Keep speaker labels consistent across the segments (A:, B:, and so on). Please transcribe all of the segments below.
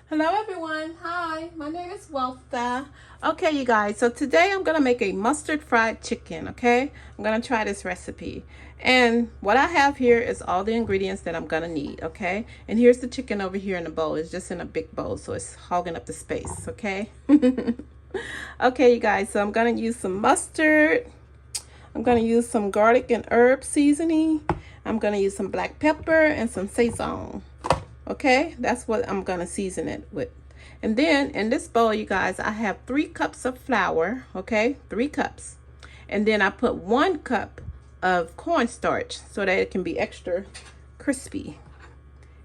A: Hello everyone. Hi, my name is Weltha. Okay, you guys, so today I'm gonna make a mustard fried chicken. Okay, I'm gonna try this recipe, and what I have here is all the ingredients that I'm gonna need. Okay, and here's the chicken over here in the bowl. It's just in a big bowl, so it's hogging up the space. Okay. Okay, you guys, so I'm gonna use some mustard. I'm gonna use some garlic and herb seasoning. I'm gonna use some black pepper and some sazon. Okay, that's what I'm gonna season it with. And then in this bowl, you guys, I have 3 cups of flour. Okay, 3 cups. And then I put 1 cup of cornstarch so that it can be extra crispy.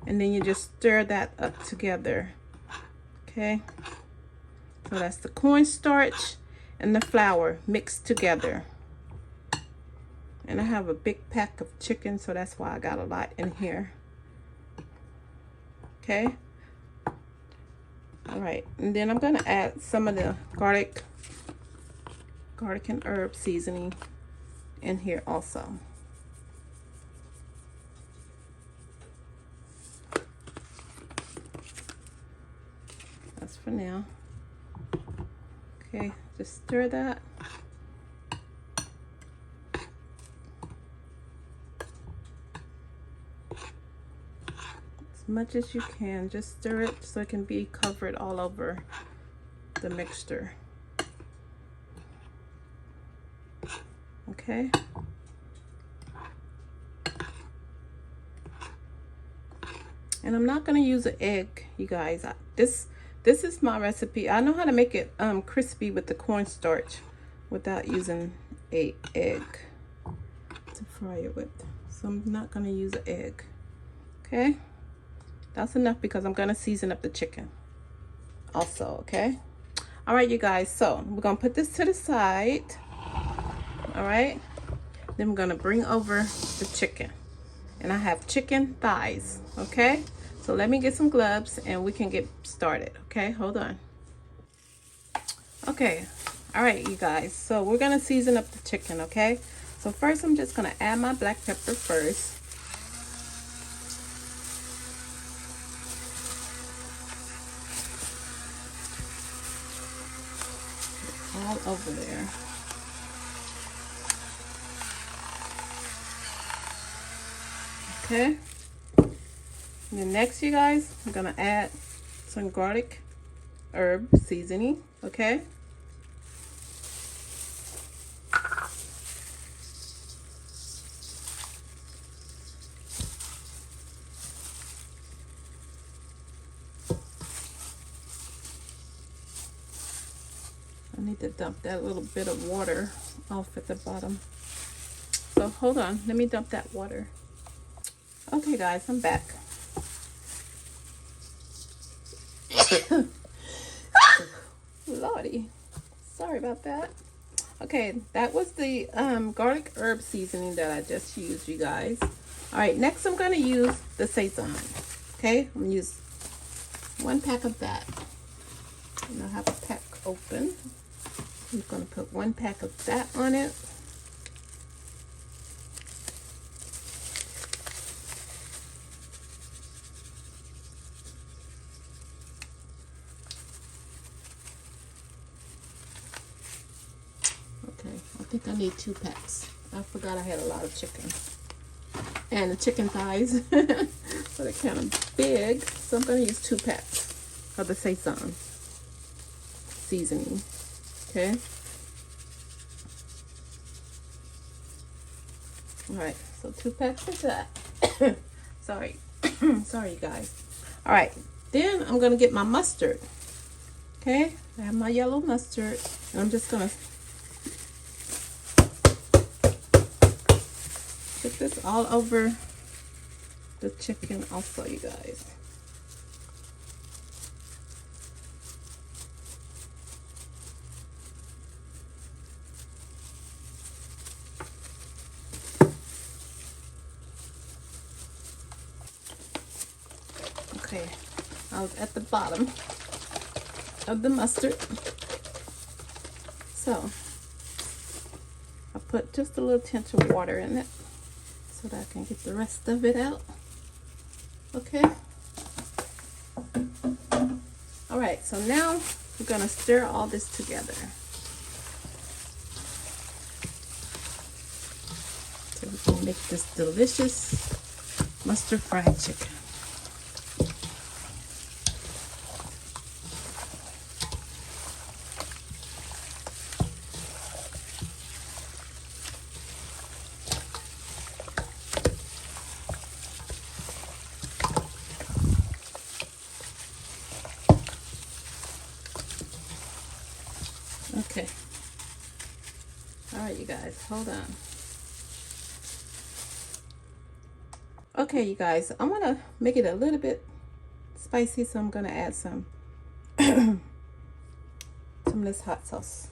A: And then you just stir that up together. Okay, so that's the cornstarch and the flour mixed together. And I have a big pack of chicken, so that's why I got a lot in here. Okay, all right, and then I'm gonna add some of the garlic and herb seasoning in here also. That's for now. Okay, just stir that. As much as you can, just stir it so it can be covered all over the mixture. Okay. And I'm not going to use an egg, you guys. This is my recipe. I know how to make it crispy with the cornstarch without using an egg to fry it with. So I'm not going to use an egg. Okay. That's enough because I'm gonna season up the chicken also. Okay, all right, you guys, so we're gonna put this to the side. All right, then we're gonna bring over the chicken, and I have chicken thighs. Okay, so let me get some gloves and we can get started. Okay, hold on. Okay, all right, you guys, so we're gonna season up the chicken. Okay, so first I'm just gonna add my black pepper first. All over there. Okay. And then next, you guys, I'm gonna add some garlic herb seasoning. Okay. I need to dump that little bit of water off at the bottom. So hold on, let me dump that water. Okay guys, I'm back. Lordy, sorry about that. Okay, that was the garlic herb seasoning that I just used, you guys. All right, next I'm gonna use the sazon. Okay, I'm gonna use 1 pack of that. And I have a pack open. I'm going to put 1 pack of that on it. Okay, I think I need 2 packs. I forgot I had a lot of chicken. And the chicken thighs, so they're kind of big. So I'm going to use 2 packs of the sazon seasoning. Okay. All right, so 2 packs of that. Sorry. Sorry, you guys. All right, then I'm gonna get my mustard. Okay, I have my yellow mustard, and I'm just gonna put this all over the chicken also, you guys. Okay, I was at the bottom of the mustard, so I put just a little tinge of water in it so that I can get the rest of it out. Okay, right, so now we're gonna stir all this together. So we can make this delicious mustard fried chicken. Okay. All right, you guys, hold on. Okay, you guys, I want to make it a little bit spicy, so I'm going to add some some of this hot sauce.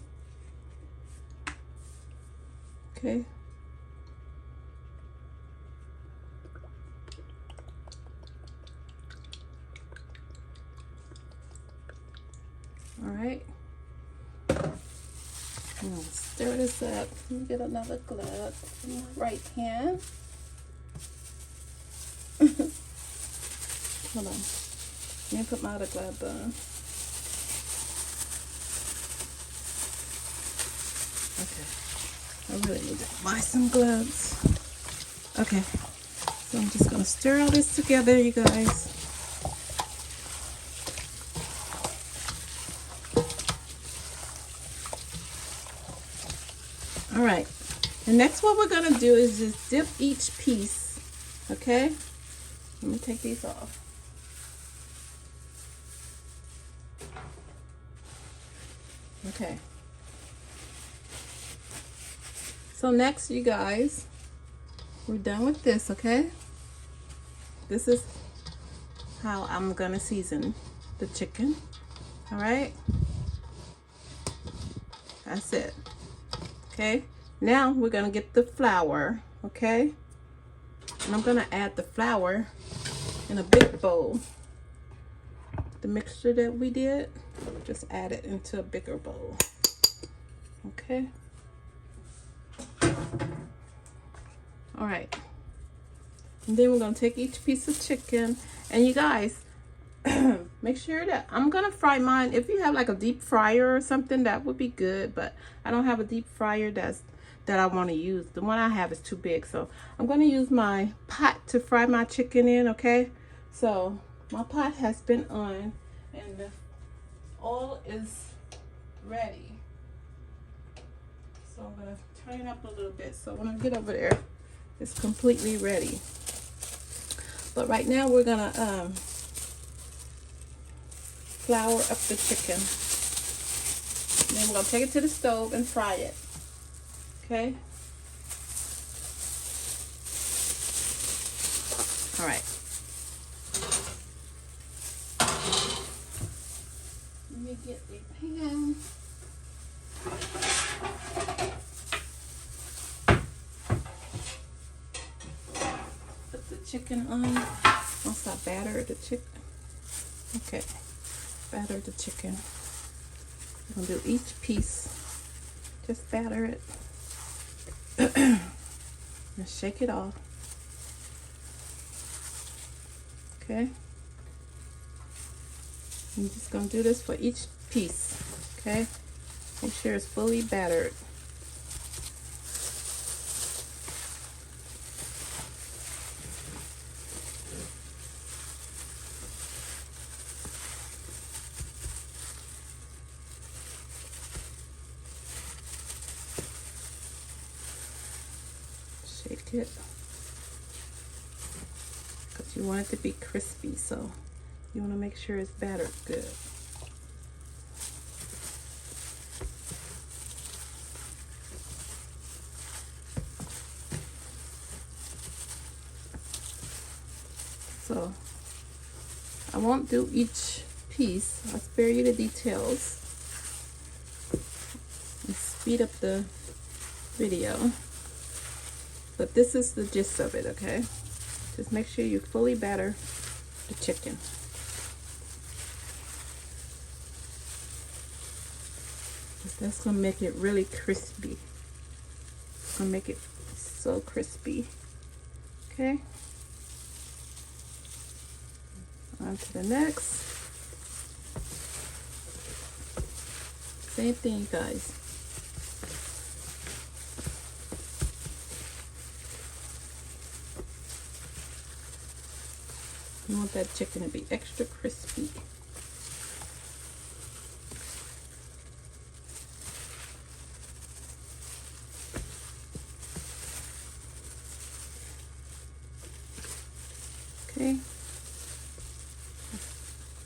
A: Okay. All right. I'm going to stir this up. Let me get another glove in my right hand. Hold on. Let me put my other glove on. Okay. I really need to buy some gloves. Okay. So I'm just going to stir all this together, you guys. All right. And next what we're going to do is just dip each piece. Okay. Let me take these off. Okay. So next, you guys, we're done with this, okay? This is how I'm gonna season the chicken. All right. That's it. Okay. Now we're gonna get the flour, okay? And I'm gonna add the flour in a big bowl. The mixture that we did, just add it into a bigger bowl. Okay. All right. And then we're gonna take each piece of chicken, and you guys, make sure that I'm gonna fry mine. If you have like a deep fryer or something, that would be good, but I don't have a deep fryer that I want to use. The one I have is too big, so I'm going to use my pot to fry my chicken in. Okay, so my pot has been on and the oil is ready, so I'm going to turn it up a little bit so when I get over there it's completely ready. But right now we're going to flour up the chicken, and then we're going to take it to the stove and fry it. Okay. All right. Let me get a pan. Put the chicken on. Once I batter the chicken. Okay. Batter the chicken. I'm gonna do each piece. Just batter it. And shake it off. Okay. I'm just going to do this for each piece. Okay. Make sure it's fully battered. Shake it because you want it to be crispy, so you want to make sure it's battered good. So I won't do each piece. I'll spare you the details and speed up the video. But this is the gist of it, okay? Just make sure you fully batter the chicken. That's gonna make it really crispy. It's gonna make it so crispy. Okay. On to the next. Same thing, you guys. You want that chicken to be extra crispy. Okay.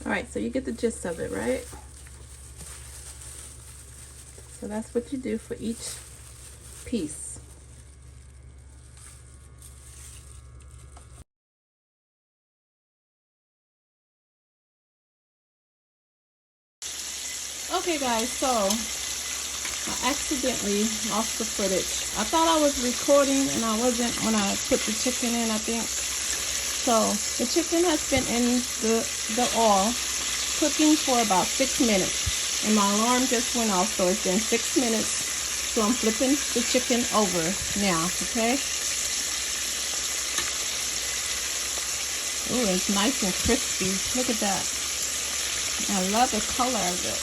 A: All right, so you get the gist of it, right? So that's what you do for each piece. Okay guys, so I accidentally lost the footage. I thought I was recording and I wasn't when I put the chicken in, I think. So the chicken has been in the oil cooking for about 6 minutes. And my alarm just went off, so it's been 6 minutes. So I'm flipping the chicken over now, okay? Ooh, it's nice and crispy. Look at that. I love the color of it.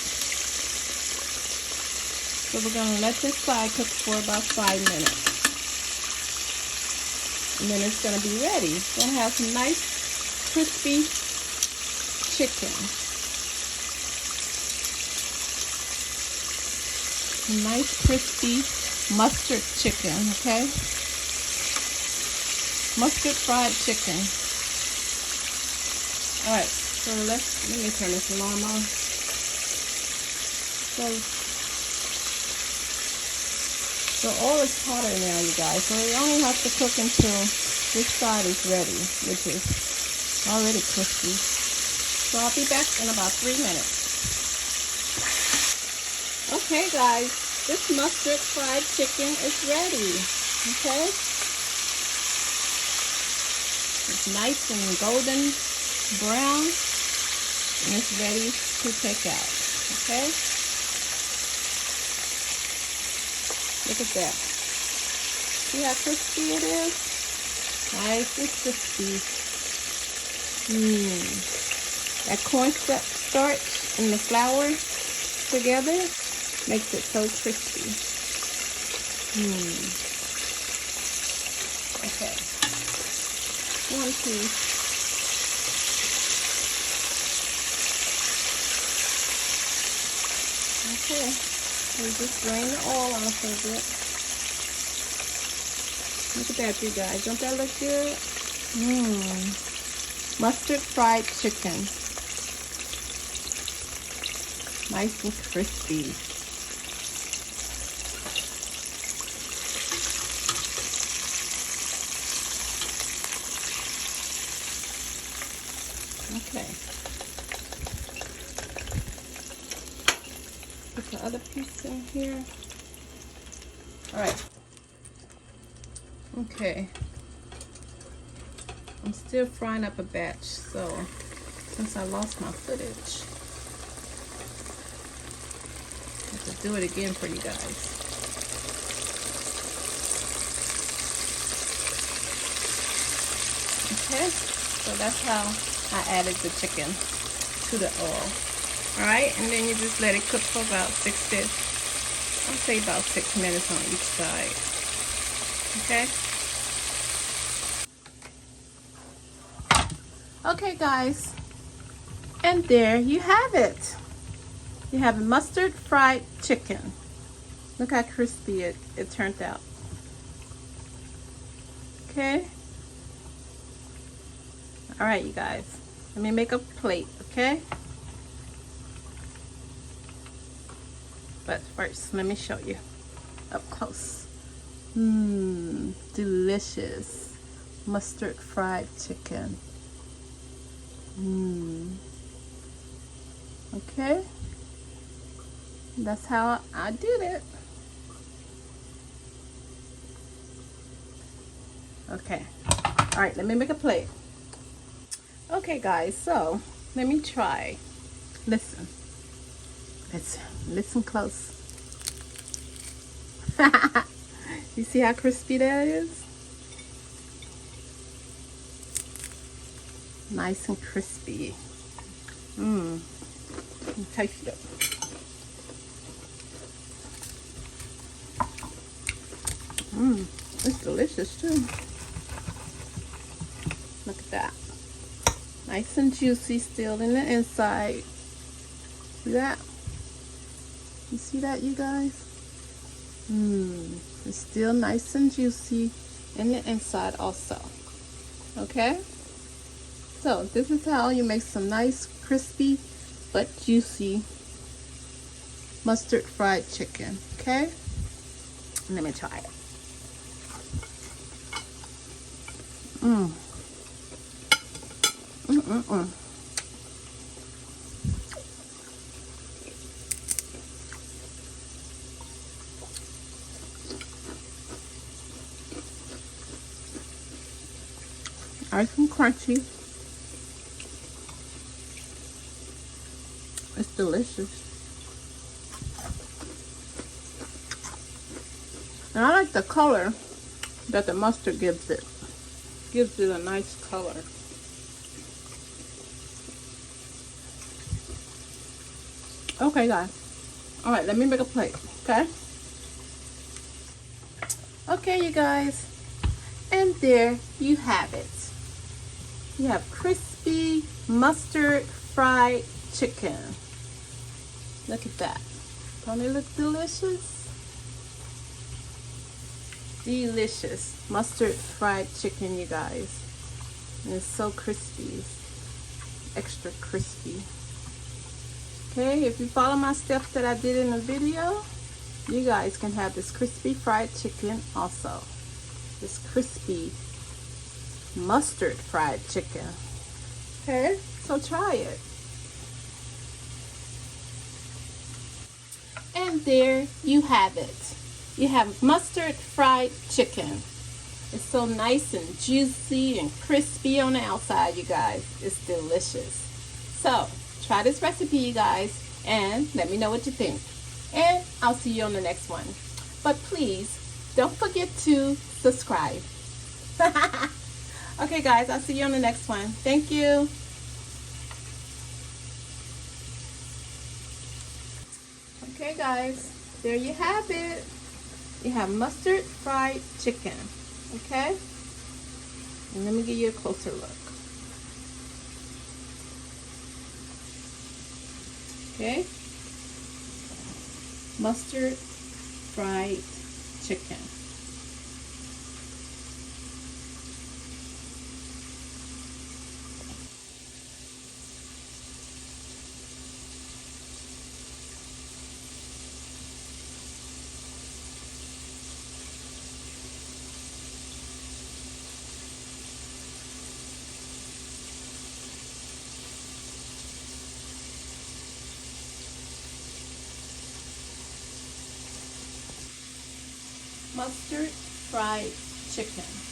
A: So we're gonna let this side cook for about 5 minutes. And then it's gonna be ready. It's gonna have some nice crispy chicken. Some nice crispy mustard chicken, okay? Mustard fried chicken. Alright, so let me turn this alarm on. So oil is hotter now, you guys. So you only have to cook until this side is ready, which is already crispy. So I'll be back in about 3 minutes. Okay, guys, this mustard fried chicken is ready. Okay, it's nice and golden brown, and it's ready to take out. Okay. Look at that. See how crispy it is? Nice and crispy. That cornstarch and the flour together makes it so crispy. Okay. 1 piece. Okay. We just drain the oil off of it. Look at that, you guys. Don't that look good? Mustard fried chicken. Nice and crispy. Okay. Put the other piece in here. Alright. Okay. I'm still frying up a batch, so since I lost my footage, I have to do it again for you guys. Okay, so that's how I added the chicken to the oil. Alright, and then you just let it cook for about I'll say about 6 minutes on each side. Okay? Okay, guys. And there you have it. You have mustard fried chicken. Look how crispy it turned out. Okay? Alright, you guys. Let me make a plate, okay? But first, let me show you up close. Delicious mustard fried chicken. Okay, that's how I did it. Okay, all right, let me make a plate. Okay, guys, so let me try. Listen close. You see how crispy that is? Nice and crispy. Taste it. It's delicious too. Look at that. Nice and juicy still in the inside. See that? You see that, you guys? It's still nice and juicy in the inside also. Okay? So this is how you make some nice crispy but juicy mustard fried chicken. Okay? Let me try it. Nice and crunchy. It's delicious. And I like the color that the mustard gives it. Gives it a nice color. Okay, guys. All right, let me make a plate, okay? Okay, you guys. And there you have it. You have crispy mustard fried chicken. Look at that. Don't it look delicious? Delicious mustard fried chicken, you guys. And it's so crispy. Extra crispy. Okay, if you follow my steps that I did in the video, you guys can have this crispy fried chicken also. This crispy mustard fried chicken. Okay, so try it. And there you have it. You have mustard fried chicken. It's so nice and juicy and crispy on the outside, you guys. It's delicious. So try this recipe, you guys, and let me know what you think. And I'll see you on the next one. But please don't forget to subscribe. Okay, guys, I'll see you on the next one. Thank you. Okay, guys, there you have it. You have mustard fried chicken. Okay? And let me give you a closer look. Okay? Mustard fried chicken. Mustard fried chicken.